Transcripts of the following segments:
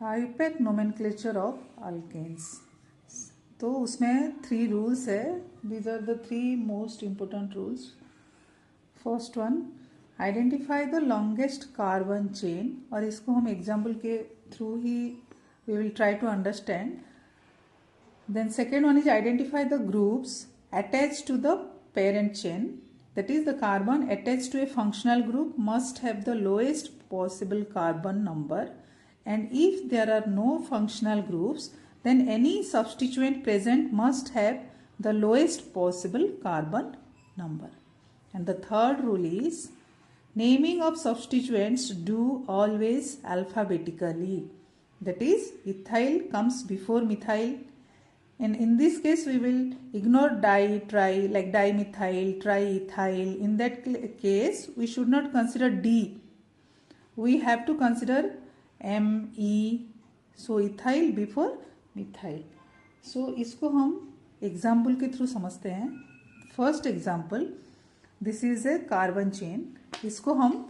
IUPAC nomenclature of alkanes. तो उसमें 3 rules है। These are the 3 most important rules. First one, identify the longest carbon chain, और इसको हम एग्जाम्पल के थ्रू ही we will try to understand. Then second one is identify the groups attached to the parent chain. That is, the carbon attached to a functional group must have the lowest possible carbon number, and if there are no functional groups, then any substituent present must have the lowest possible carbon number. And the third rule is naming of substituents do always alphabetically. That is, ethyl comes before methyl. And in this case, we will ignore di, tri, like dimethyl, triethyl. In that case, we should not consider D. We have to consider M, E. So, ethyl before methyl. So, इसको हम example के through समझते हैं. First example, this is a carbon chain. इसको हम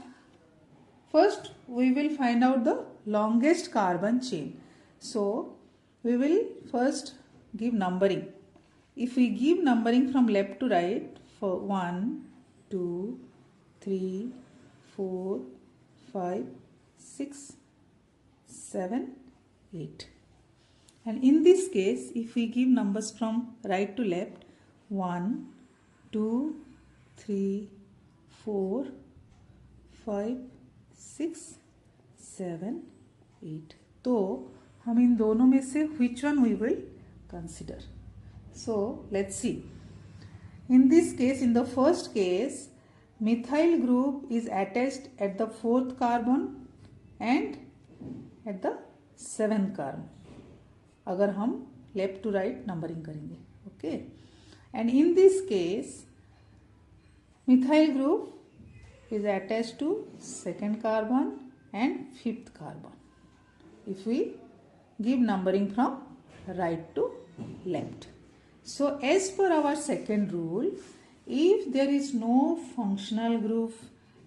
first we will find out the longest carbon chain. So, we will first give numbering. If we give numbering from left to right for 1, 2, 3, 4, 5, 6, 7, 8. And in this case, if we give numbers from right to left, 1, 2, 3, 4, 5, 6, 7, 8. तो हम इन दोनों में से which one we will consider. So let's see. In this case, in the first case, methyl group is attached at the 4th carbon and at the 7th carbon. अगर हम left to right numbering करेंगे, okay. And in this case, methyl group is attached to 2nd carbon and 5th carbon. If we give numbering from right to left. So as per our second rule, if there is no functional group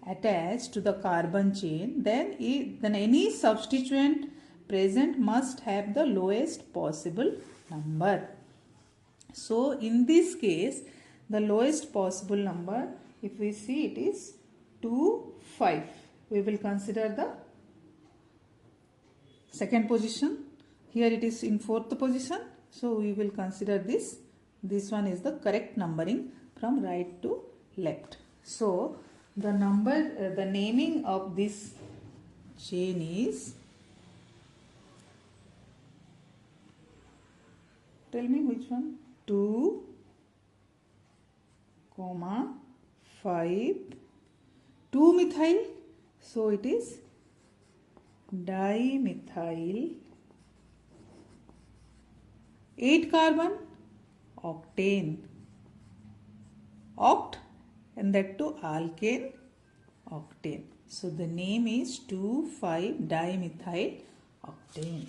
attached to the carbon chain, then any substituent present must have the lowest possible number. So in this case, the lowest possible number, if we see, it is 2, 5. We will consider the second position. Here it is in 4th position, so we will consider this. This one is the correct numbering from right to left. So the the naming of this chain is, tell me which one, 2, 5, 2 methyl, so it is dimethyl. 8 carbon, octane. Oct, and that too alkane, octane. So the name is 2,5-dimethyl octane.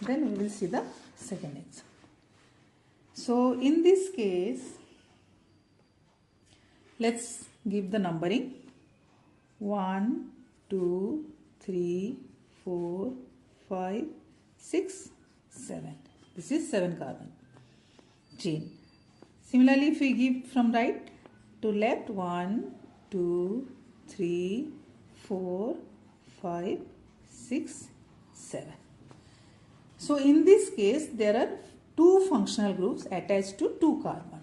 Then we will see the second example. So in this case, let's give the numbering. 1, 2, 3, 4, 5, 6, 7. This is 7 carbon chain. Similarly, if we give from right to left, 1, 2, 3, 4, 5, 6, 7. So in this case, there are 2 functional groups attached to 2 carbon.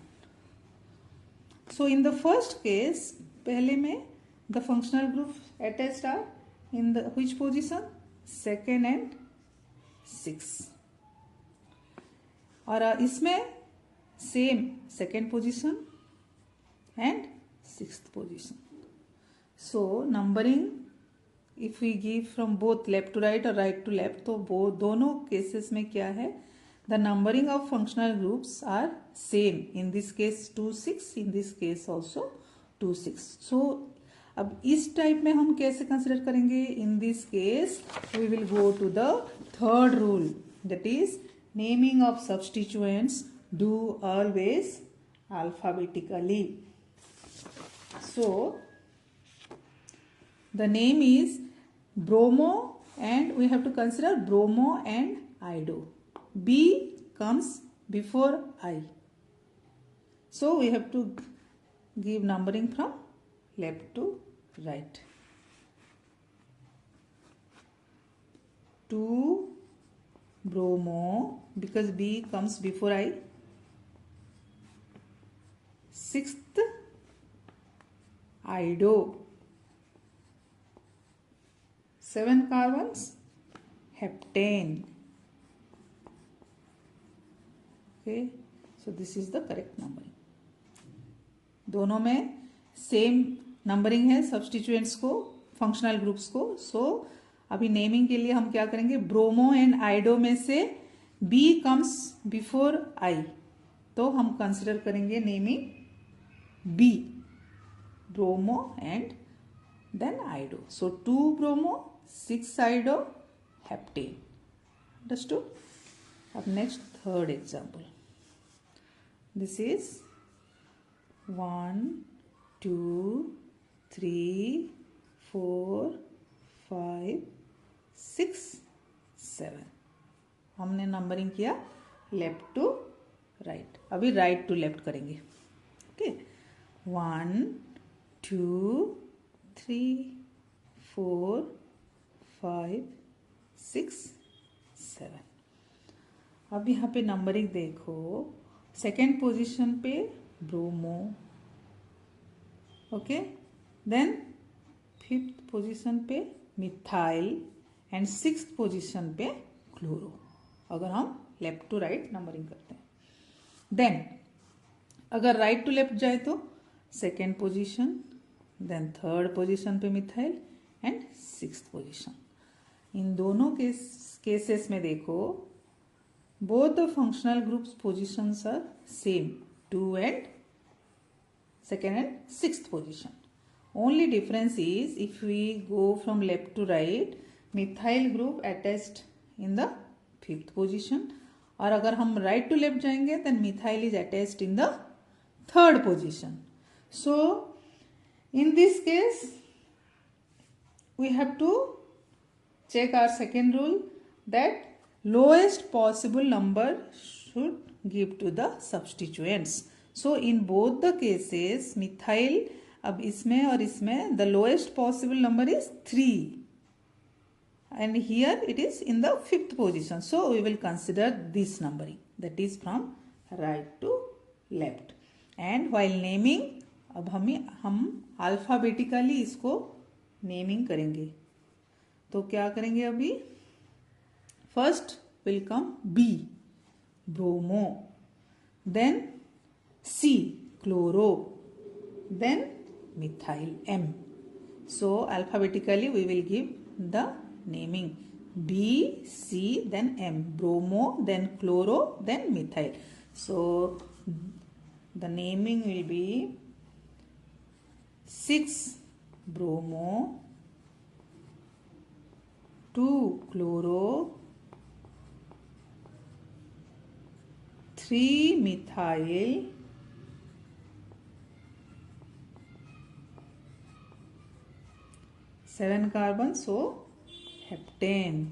So in the first case, पहले में the functional groups attached are in the which position? 2nd and 6th. और इसमें same 2nd position and 6th position. So numbering if we give from both left to right और right to left, तो वो दोनों cases में क्या है, the numbering of functional groups are same. In this case 2, 6, in this case also 2, 6. So अब इस type में हम कैसे कंसिडर करेंगे? In this case we will go to the third rule, that is naming of substituents do always alphabetically. So the name is bromo and we have to consider bromo and ido. B comes before I, so we have to give numbering from left to right. 2 bromo, because B comes before I. 6th ido. 7 carbons heptane. Okay, so this is the correct numbering. दोनों में same numbering है substituents को, functional groups को. सो अभी naming के लिए हम क्या करेंगे, ब्रोमो एंड आइडो में से बी कम्स बिफोर आई, तो हम कंसिडर करेंगे naming B, bromo and then iodo. So 2 bromo 6 iodo heptane. Understood. अब next third example. This is 1 2 3 4 5 6 7. हमने नंबरिंग किया लेफ्ट टू राइट. अभी राइट टू लेफ्ट करेंगे. ओके, 1 2 3 4 5 6 7. अब यहाँ पे नंबरिंग देखो. सेकेंड पोजीशन पे bromo, okay, then 5th position पे मिथाइल एंड 6th पोजीशन पे क्लोरो. अगर हम लेफ्ट टू राइट नंबरिंग करते हैं. देन अगर राइट टू लेफ्ट जाए तो second position, then third position पे मिथाइल एंड 6th पोजीशन. इन दोनों केसेस में देखो, both the functional groups positions are same, 2 and second and 6th position. Only difference is if we go from left to right, methyl group attached in the 5th position, और अगर हम right to left जाएंगे then methyl is attached in the 3rd position. So in this case we have to check our second rule, that lowest possible number should give to the substituents. So in both the cases methyl, अब इसमें और इसमें the lowest possible number is 3 and here it is in the 5th position. So we will consider this numbering, that is from right to left. And while naming, अब हम alphabetically इसको naming करेंगे. तो क्या करेंगे अभी, first will come B, bromo, then C, chloro, then methyl, M. So alphabetically we will give the naming B, C, then M, bromo, then chloro, then methyl. So the naming will be 6 bromo, 2 chloro, 3 methyl, 7 carbon, so heptane.